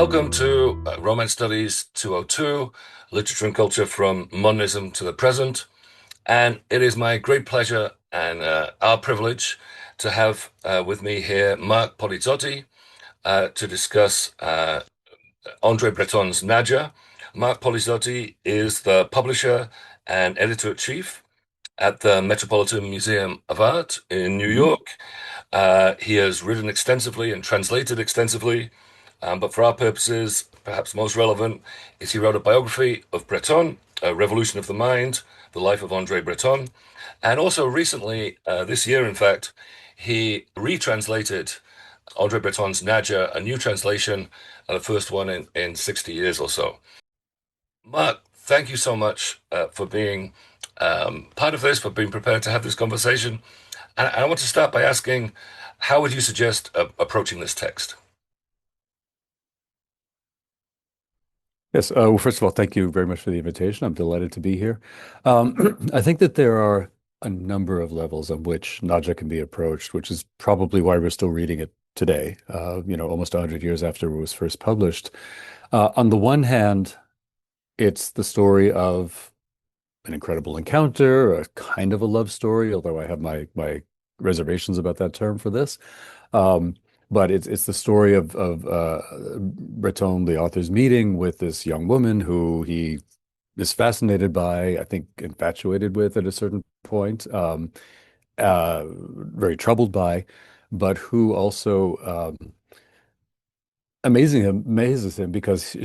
Welcome to Romance Studies 202, Literature and Culture from Modernism to the Present. And it is my great pleasure and our privilege to have with me here Mark Polizzotti to discuss André Breton's Nadja. Mark Polizzotti is the publisher and editor-in-chief at the Metropolitan Museum of Art in New Mhm. York. He has written extensively and translated extensively, but for our purposes, perhaps most relevant is he wrote a biography of Breton, A Revolution of the Mind, The Life of André Breton. And also recently, this year, in fact, he retranslated André Breton's Nadja, a new translation, the first one in 60 years or so. Mark, thank you so much for being part of this, for being prepared to have this conversation. And I want to start by asking, how would you suggest approaching this text? Yes. Well, first of all, thank you very much for the invitation. I'm delighted to be here. I think that there are a number of levels on which Nadja can be approached, which is probably why we're still reading it today, almost 100 years after it was first published. On the one hand, it's the story of an incredible encounter, a kind of a love story, although I have my reservations about that term for this. Um, but it's the story of Breton, the author's meeting with this young woman who he is fascinated by, I think infatuated with at a certain point, very troubled by, but who also amazes him because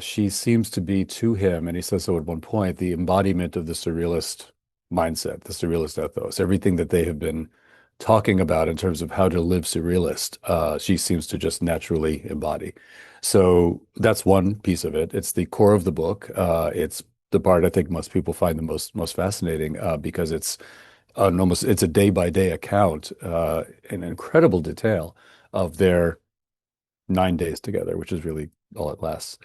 she seems to be to him, and he says so at one point, the embodiment of the surrealist mindset, the surrealist ethos, everything that they have been talking about in terms of how to live surrealist, she seems to just naturally embody. So that's one piece of it. It's the core of the book. It's the part I think most people find the most fascinating because it's a day by day account in incredible detail of their 9 days together, which is really all it lasts.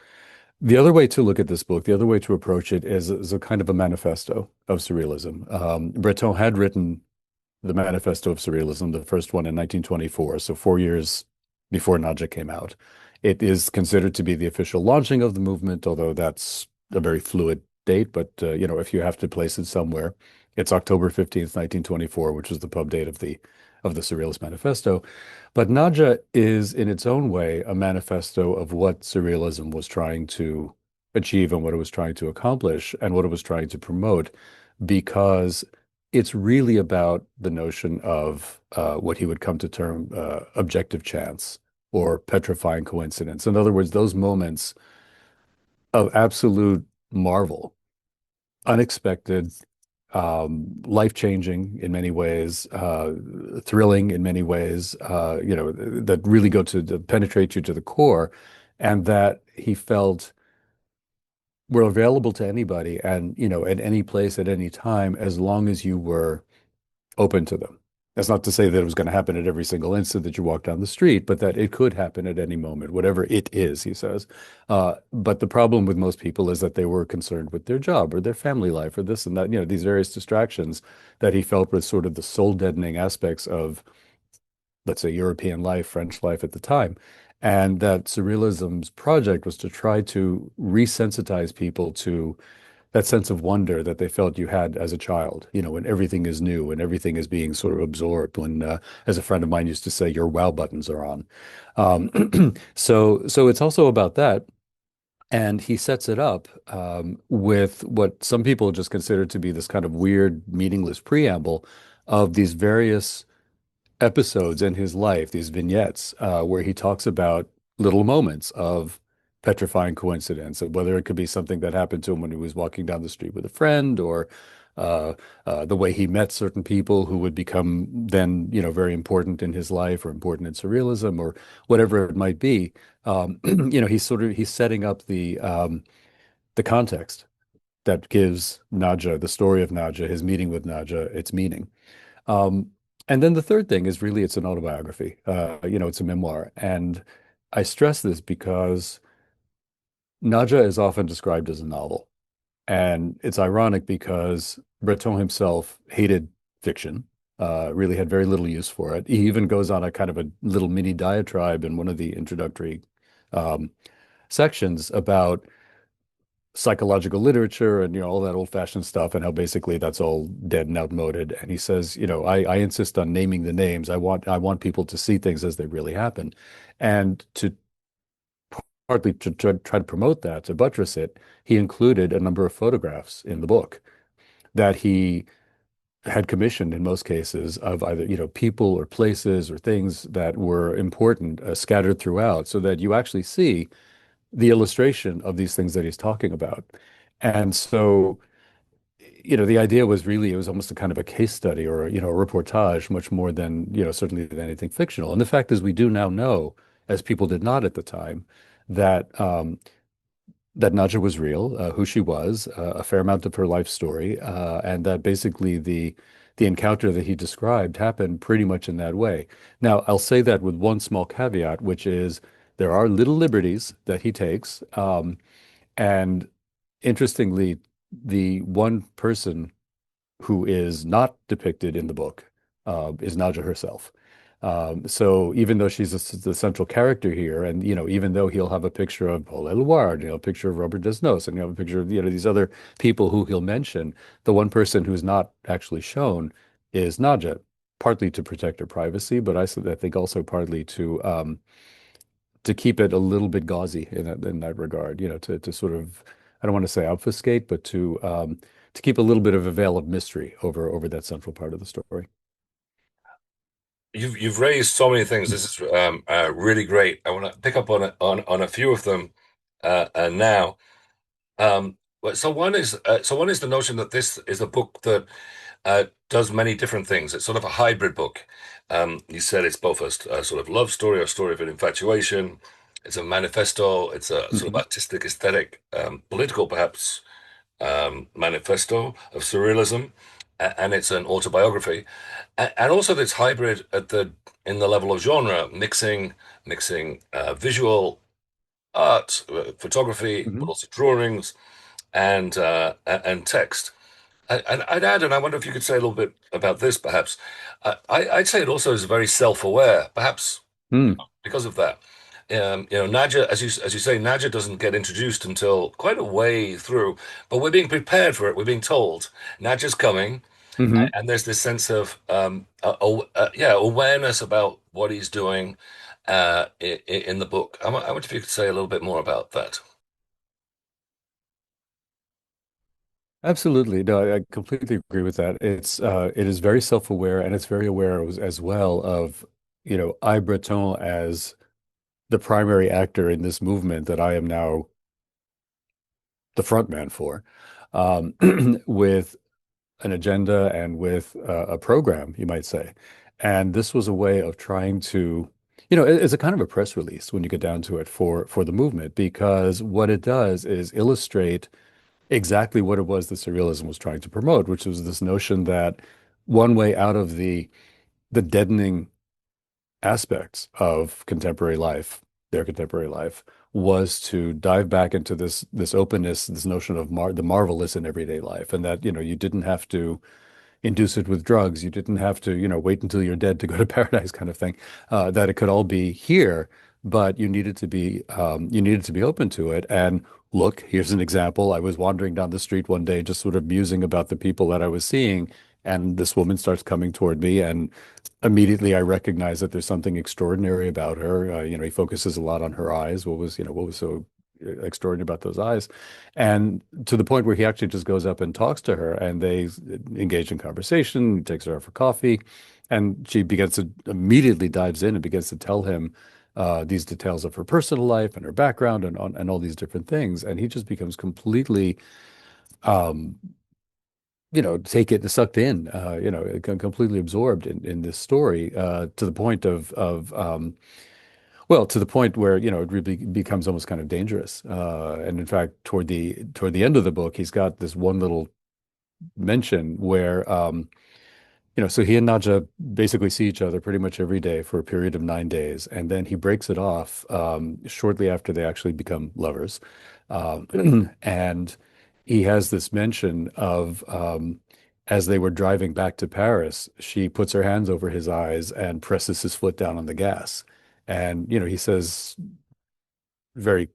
The other way to look at this book, the other way to approach it is a kind of a manifesto of surrealism. Breton had written the Manifesto of Surrealism, the first one in 1924, so 4 years before Nadja came out. It is considered to be the official launching of the movement, although that's a very fluid date. But if you have to place it somewhere, it's October 15th, 1924, which was the pub date of the Surrealist Manifesto. But Nadja is, in its own way, a manifesto of what Surrealism was trying to achieve and what it was trying to accomplish and what it was trying to promote, because it's really about the notion of what he would come to term objective chance or petrifying coincidence. In other words, those moments of absolute marvel, unexpected, life-changing in many ways, thrilling in many ways, that really go to penetrate you to the core, and that he felt were available to anybody and, at any place at any time, as long as you were open to them. That's not to say that it was going to happen at every single instant that you walk down the street, but that it could happen at any moment, whatever it is, he says. But the problem with most people is that they were concerned with their job or their family life or this and that, these various distractions that he felt were sort of the soul deadening aspects of, let's say, European life, French life at the time. And that Surrealism's project was to try to resensitize people to that sense of wonder that they felt you had as a child, when everything is new and everything is being sort of absorbed, when, as a friend of mine used to say, your wow buttons are on. So it's also about that. And he sets it up with what some people just consider to be this kind of weird, meaningless preamble of these various episodes in his life, these vignettes, where he talks about little moments of petrifying coincidence, whether it could be something that happened to him when he was walking down the street with a friend, or the way he met certain people who would become then, very important in his life or important in surrealism or whatever it might be. He's setting up the context that gives Nadja, the story of Nadja, his meeting with Nadja, its meaning. Um, and then the third thing is really it's an autobiography. It's a memoir. And I stress this because Nadja is often described as a novel. And it's ironic because Breton himself hated fiction, really had very little use for it. He even goes on a kind of a little mini diatribe in one of the introductory um, sections about psychological literature and all that old-fashioned stuff and how basically that's all dead and outmoded. And he says, I insist on naming the names. I want people to see things as they really happen. And to partly to try to promote that, to buttress it, he included a number of photographs in the book that he had commissioned in most cases of either, people or places or things that were important scattered throughout so that you actually see the illustration of these things that he's talking about. And so, the idea was really, it was almost a kind of a case study or, a reportage, much more than, certainly than anything fictional. And the fact is, we do now know, as people did not at the time, that that Nadja was real, who she was, a fair amount of her life story, and that basically the encounter that he described happened pretty much in that way. Now, I'll say that with one small caveat, which is there are little liberties that he takes, and interestingly, the one person who is not depicted in the book is Nadja herself. So even though she's the central character here, and even though he'll have a picture of Paul Eluard, a picture of Robert Desnos, and a picture of these other people who he'll mention, the one person who's not actually shown is Nadja, partly to protect her privacy, but I think also partly to keep it a little bit gauzy in that regard, to sort of, I don't want to say obfuscate, but to keep a little bit of a veil of mystery over that central part of the story. You've raised so many things. This is really great. I want to pick up on a few of them now. So one is the notion that this is a book that does many different things. It's sort of a hybrid book. You said it's both a sort of love story or a story of an infatuation. It's a manifesto. It's a sort of Mhm. artistic, aesthetic, political, perhaps, manifesto of surrealism, and it's an autobiography, and also this hybrid in the level of genre, mixing visual art, photography, but Mhm. also drawings and text. And I'd add, and I wonder if you could say a little bit about this, perhaps. I'd say it also is very self-aware, perhaps Mm. because of that. Nadja, as you say, Nadja doesn't get introduced until quite a way through, but we're being prepared for it. We're being told Nadja's coming, Mhm. and there's this sense of yeah, awareness about what he's doing in the book. I wonder if you could say a little bit more about that. Absolutely. No, I completely agree with that. It is very self-aware and it's very aware as well of, I Breton as the primary actor in this movement that I am now the front man for, um, with an agenda and with a program, you might say. And this was a way of trying to, it's a kind of a press release when you get down to it for the movement, because what it does is illustrate exactly what it was that surrealism was trying to promote, which was this notion that one way out of the deadening aspects of their contemporary life, was to dive back into this openness, this notion of the marvelous in everyday life, and that you didn't have to induce it with drugs. You didn't have to, wait until you're dead to go to paradise kind of thing. That it could all be here, but you needed to be open to it. And look, here's an example. I was wandering down the street one day, just sort of musing about the people that I was seeing, and this woman starts coming toward me, and immediately I recognize that there's something extraordinary about her. He focuses a lot on her eyes. What was so extraordinary about those eyes? And to the point where he actually just goes up and talks to her, and they engage in conversation. He takes her out for coffee, and she begins to immediately dives in and begins to tell him these details of her personal life and her background and all these different things. And he just becomes completely, um, take it sucked in, completely absorbed in this story, to the point well, to the point where, it really becomes almost kind of dangerous. And in fact, toward the end of the book, he's got this one little mention where, so he and Nadja basically see each other pretty much every day for a period of 9 days, and then he breaks it off shortly after they actually become lovers. And he has this mention of, as they were driving back to Paris, she puts her hands over his eyes and presses his foot down on the gas. And, he says very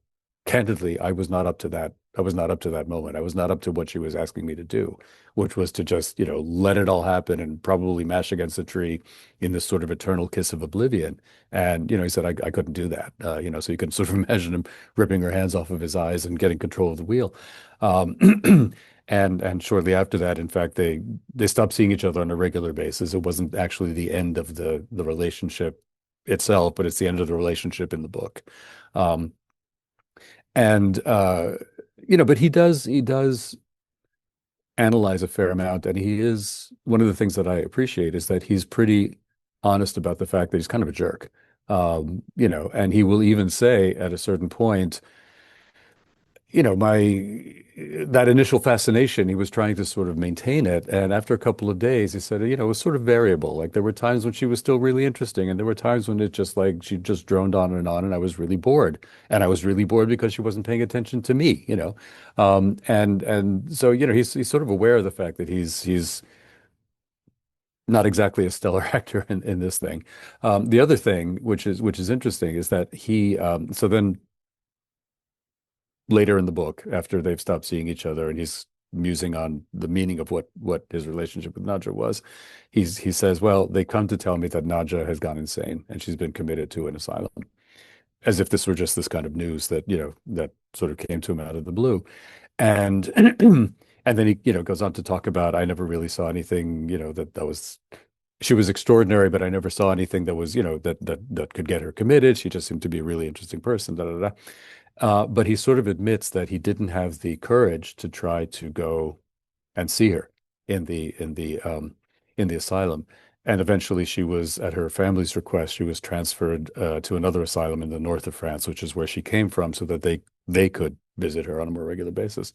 candidly, I was not up to that. I was not up to that moment. I was not up to what she was asking me to do, which was to just, let it all happen and probably mash against a tree in this sort of eternal kiss of oblivion. And, he said, I couldn't do that. So you can sort of imagine him ripping her hands off of his eyes and getting control of the wheel. Um, and shortly after that, in fact, they stopped seeing each other on a regular basis. It wasn't actually the end of the relationship itself, but it's the end of the relationship in the book. Um, and but he does analyze a fair amount, and he is one of the things that I appreciate is that he's pretty honest about the fact that he's kind of a jerk. And he will even say at a certain point, my that initial fascination, he was trying to sort of maintain it. And after a couple of days, he said, it was sort of variable. Like there were times when she was still really interesting, and there were times when it just like she just droned on, and I was really bored. And I was really bored because she wasn't paying attention to me. And so, he's sort of aware of the fact that he's not exactly a stellar actor in this thing. The other thing, which is interesting, is that so then later in the book, after they've stopped seeing each other and he's musing on the meaning of what his relationship with Nadja was, he says, "Well, they come to tell me that Nadja has gone insane and she's been committed to an asylum," as if this were just this kind of news that that sort of came to him out of the blue, and and then he goes on to talk about, I never really saw anything that was. She was extraordinary, but I never saw anything that was, that could get her committed. She just seemed to be a really interesting person. Da, da, da. But he sort of admits that he didn't have the courage to try to go and see her in the asylum. And eventually, she was, at her family's request, she was transferred to another asylum in the north of France, which is where she came from, so that they could visit her on a more regular basis.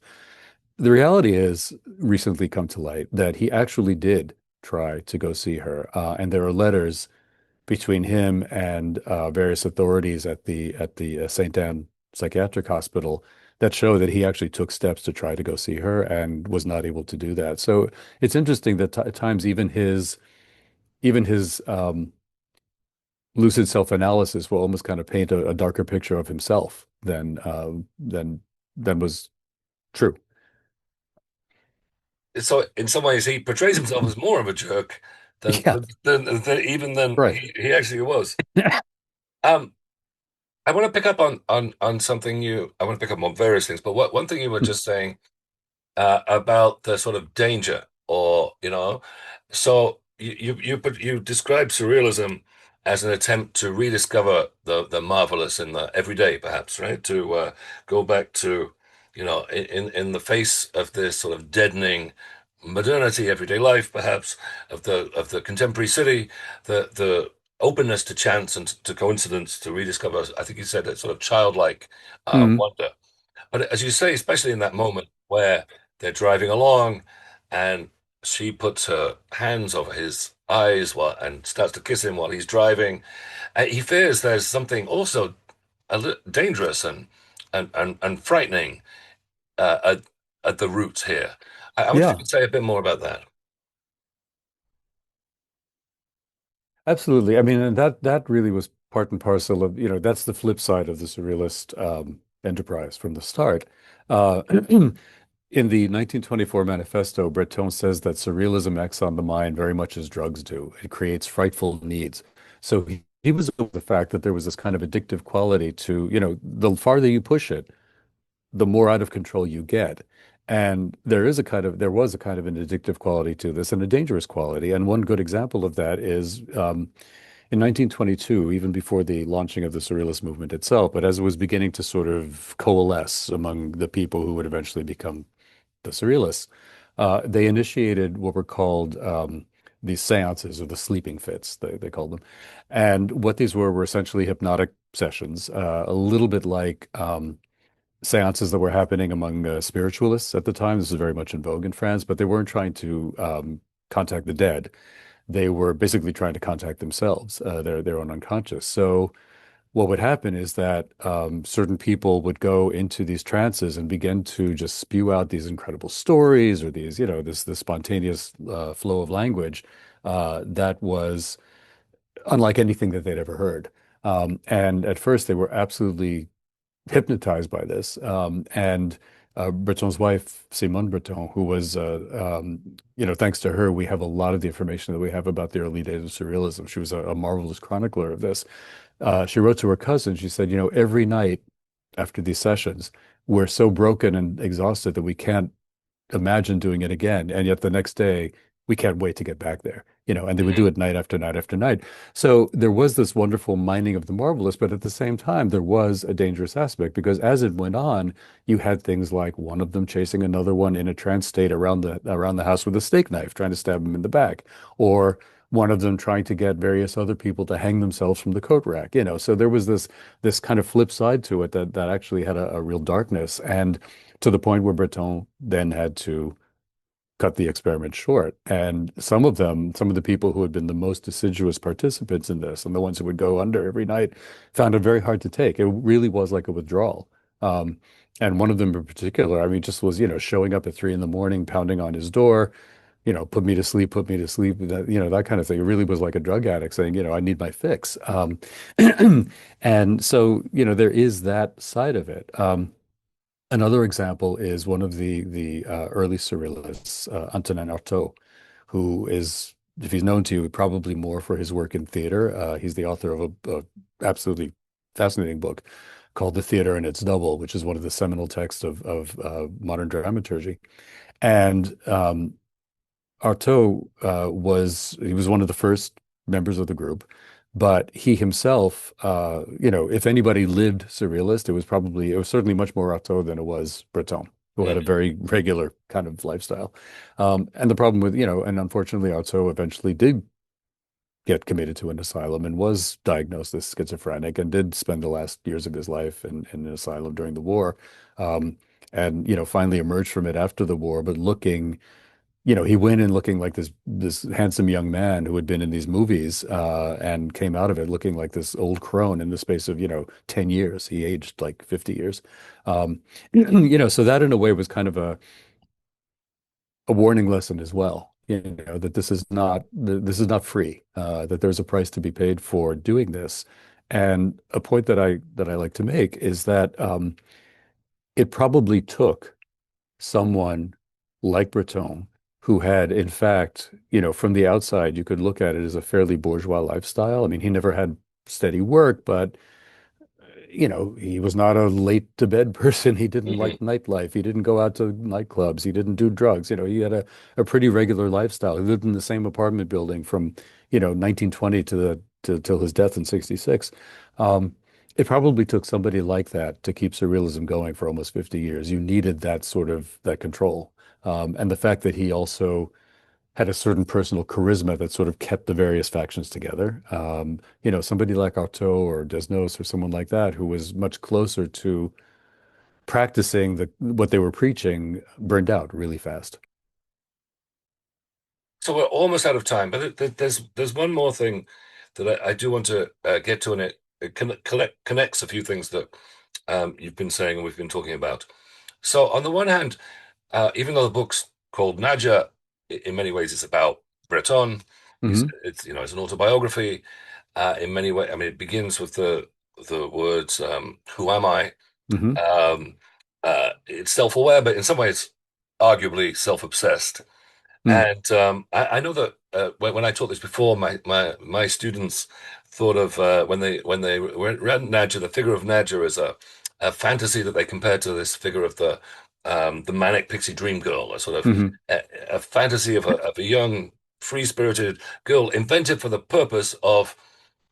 The reality is, recently come to light, that he actually did try to go see her, and there are letters between him and various authorities at the St. Anne Psychiatric Hospital that show that he actually took steps to try to go see her and was not able to do that. So it's interesting that at times even his lucid self-analysis will almost kind of paint a darker picture of himself than was true. So in some ways, he portrays himself as more of a jerk than Yeah, even than right. he actually was. Um, I want to pick up on something you. I want to pick up on various things, but one thing you were just saying about the sort of danger, or so you describe surrealism as an attempt to rediscover the marvelous in the everyday, perhaps, right? To go back to, in the face of this sort of deadening modernity, everyday life, perhaps of the contemporary city, the openness to chance and to coincidence, to rediscover, I think you said, a sort of childlike Mhm. wonder. But as you say, especially in that moment where they're driving along and she puts her hands over his eyes and starts to kiss him while he's driving, he fears there's something also dangerous and frightening uh, at, at the roots here. I wonder if you Yeah, could say a bit more about that. absolutely. I mean, and that really was part and parcel of, that's the flip side of the surrealist enterprise from the start. Uh, in the 1924 manifesto, Breton says that surrealism acts on the mind very much as drugs do. It creates frightful needs. So he was aware of the fact that there was this kind of addictive quality to, the farther you push it, the more out of control you get. And there was a kind of an addictive quality to this and a dangerous quality. And one good example of that is in 1922, even before the launching of the Surrealist movement itself, but as it was beginning to sort of coalesce among the people who would eventually become the Surrealists, they initiated what were called these seances or the sleeping fits, they called them. And what these were essentially hypnotic sessions, a little bit like seances that were happening among spiritualists at the time. This was very much in vogue in France, but they weren't trying to contact the dead. They were basically trying to contact themselves, their own unconscious. So what would happen is that certain people would go into these trances and begin to just spew out these incredible stories or these, this spontaneous flow of language that was unlike anything that they'd ever heard. And at first, they were absolutely hypnotized by this. And Breton's wife, Simone Breton, who was, thanks to her, we have a lot of the information that we have about the early days of surrealism. She was a marvelous chronicler of this. She wrote to her cousin, she said, every night after these sessions, we're so broken and exhausted that we can't imagine doing it again. And yet the next day, we can't wait to get back there, and they would do Mhm. it night after night after night. So there was this wonderful mining of the marvelous, but at the same time, there was a dangerous aspect because as it went on, you had things like one of them chasing another one in a trance state around the house with a steak knife, trying to stab him in the back, or one of them trying to get various other people to hang themselves from the coat rack, So there was this kind of flip side to it that actually had a real darkness. And to the point where Breton then had to cut the experiment short. And some of the people who had been the most assiduous participants in this and the ones who would go under every night found it very hard to take. It really was like a withdrawal. Um, and one of them in particular, I mean, just was, showing up at 3 in the morning, pounding on his door, put me to sleep, that kind of thing. It really was like a drug addict saying, I need my fix. And so, there is that side of it. Another example is one of the early surrealists, Antonin Artaud, who is, if he's known to you, probably more for his work in theater. He's the author of a absolutely fascinating book called The Theater and Its Double, which is one of the seminal texts of modern dramaturgy. And Artaud he was one of the first members of the group, but he himself, if anybody lived surrealist, it was certainly much more Artaud than it was Breton, who had a Mhm. very regular kind of lifestyle. And the problem with, and unfortunately Artaud eventually did get committed to an asylum and was diagnosed as schizophrenic and did spend the last years of his life in an asylum during the war. Um, and, finally emerged from it after the war, but he went in looking like this handsome young man who had been in these movies, and came out of it looking like this old crone in the space of, 10 years. He aged like 50 years. Um, so that in a way was kind of a warning lesson as well, that this is not free, that there's a price to be paid for doing this. And a point that I like to make is that it probably took someone like Breton, who had, in fact, from the outside, you could look at it as a fairly bourgeois lifestyle. I mean, he never had steady work, but he was not a late to bed person. He didn't Mhm. like nightlife. He didn't go out to nightclubs. He didn't do drugs. He had a pretty regular lifestyle. He lived in the same apartment building from, 1920 till his death in 66. Um, it probably took somebody like that to keep surrealism going for almost 50 years. You needed that control. And the fact that he also had a certain personal charisma that sort of kept the various factions together. Somebody like Artaud or Desnos or someone like that who was much closer to practicing what they were preaching burned out really fast. So we're almost out of time, but there's one more thing that I do want to get to, and it connects a few things that you've been saying and we've been talking about. So on the one hand, even though the book's called Nadja, in many ways it's about Breton. Hmm. It's an autobiography. In many ways, I mean, it begins with the words "Who am I?" Hmm. Um, it's self-aware, but in some ways, arguably self-obsessed. Mm. And I know that when I taught this before, my students thought of when they read Nadja, the figure of Nadja as a fantasy that they compared to this figure of the manic pixie dream girl, a sort of Hmm. a, a fantasy of a young, free-spirited girl invented for the purpose of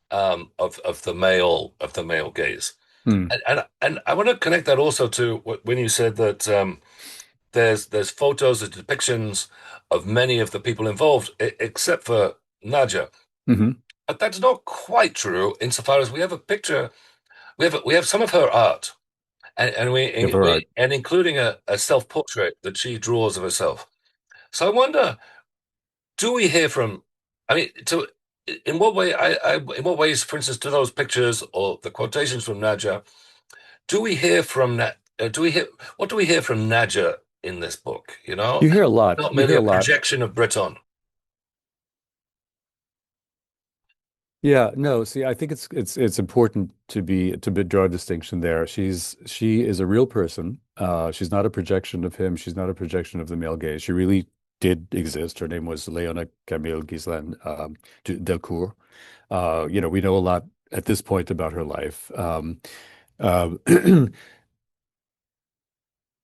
the male gaze. Mm. And I want to connect that also to when you said that. There's photos and depictions of many of the people involved, except for Nadja. Hmm. But that's not quite true insofar as we have a picture, we have some of her art, and Give her art. including a self-portrait that she draws of herself. So I wonder, do we hear from? I mean, in what way? In what ways, for instance, do those pictures or the quotations from Nadja? Do we hear from do we hear what do we hear from Nadja in this book? You hear a lot. Not You merely hear a a lot. projection of Breton. Yeah, no, see, I think it's important draw a distinction there. She is a real person. She's not a projection of him. She's not a projection of the male gaze. She really did exist. Her name was Leona Camille Ghislaine Delcourt. We know a lot at this point about her life. Uh,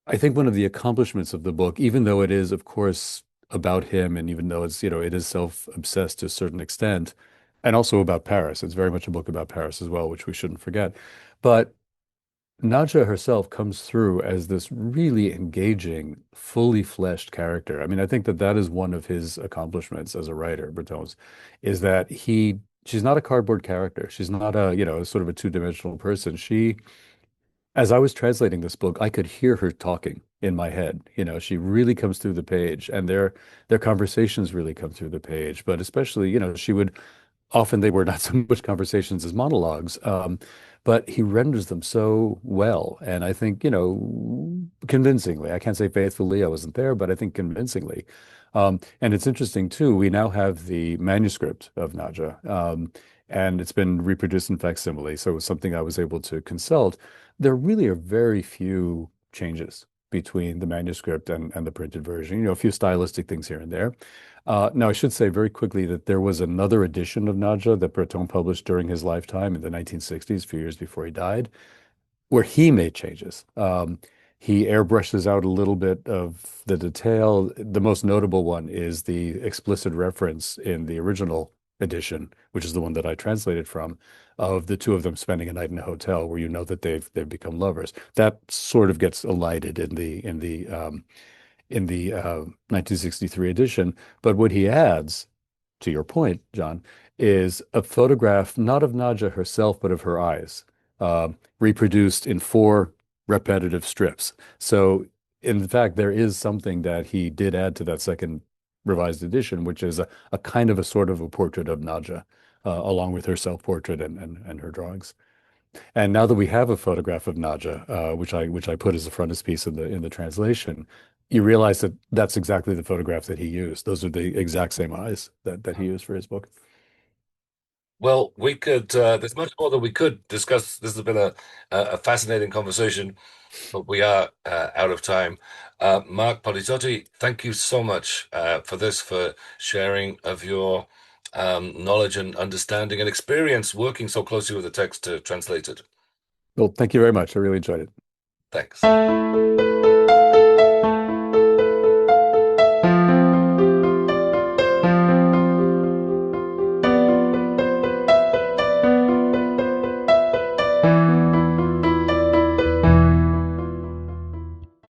I think one of the accomplishments of the book, even though it is, of course, about him, and even though it is self-obsessed to a certain extent, and also about Paris, it's very much a book about Paris as well, which we shouldn't forget. But Nadja herself comes through as this really engaging, fully fleshed character. I mean, I think that that is one of his accomplishments as a writer, Breton's, is that she's not a cardboard character. She's not sort of a two-dimensional person. As I was translating this book, I could hear her talking in my head. She really comes through the page, and their conversations really come through the page. But especially, she would often they were not so much conversations as monologues, but he renders them so well, and I think convincingly. I can't say faithfully, I wasn't there, but I think convincingly. And it's interesting too. We now have the manuscript of Nadja, and it's been reproduced in facsimile, so it was something I was able to consult. There really are very few changes between the manuscript and the printed version. A few stylistic things here and there. Now, I should say very quickly that there was another edition of Nadja that Breton published during his lifetime in the 1960s, a few years before he died, where he made changes. He airbrushes out a little bit of the detail. The most notable one is the explicit reference in the original edition, which is the one that I translated from, of the two of them spending a night in a hotel, where you know that they've become lovers. That sort of gets elided in the 1963 edition. But what he adds, to your point, John, is a photograph not of Nadja herself, but of her eyes, uh, reproduced in four repetitive strips. So, in fact, there is something that he did add to that second revised edition, which is a kind of a sort of a portrait of Nadja, along with her self-portrait and her drawings. And now that we have a photograph of Nadja, which I put as a frontispiece in the translation, you realize that that's exactly the photograph that he used. Those are the exact same eyes that he used for his book. Well, there's much more that we could discuss. This has been a fascinating conversation, but we are out of time. Mark Polizzotti, thank you so much for sharing of your knowledge and understanding and experience working so closely with the text to translate it. Well, thank you very much. I really enjoyed it. Thanks.